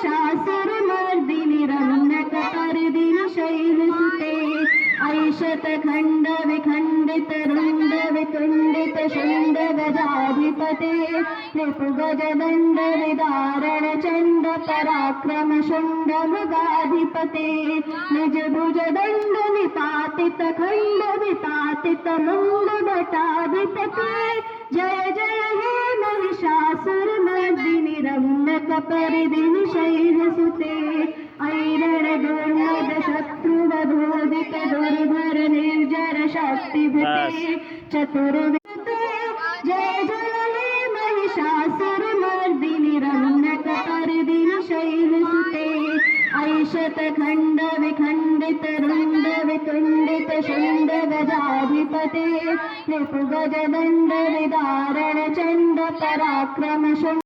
महिषासुरमर्दिनि रम्यकपर्दिनि शैलसुते ऐशत खंड विखंडित रुंड वितुंडित शुंड गजाधिपते रिपुगज दंड विदारण चंड पराक्रम शुंड मृगाधिपते निज भुज दंड निपातित खंड विपातित मुंड भटाधिपते जय जय हे महिषासुरमर्दिनि रम्यकपर्दिनि शैलसुते ऐरण दुर्मद शत्रुवधोदित दुर्धर निर्जर शक्तिभूते चतुर्विते जय जय हे महिषासुरमर्दिनि रम्यकपर्दिनि शैलसुते ऐशत खंड विखंडित रुंड वितुंडित शुंड गजाधिपते रिपुगज दंड विदारण चंड पराक्रम शुंड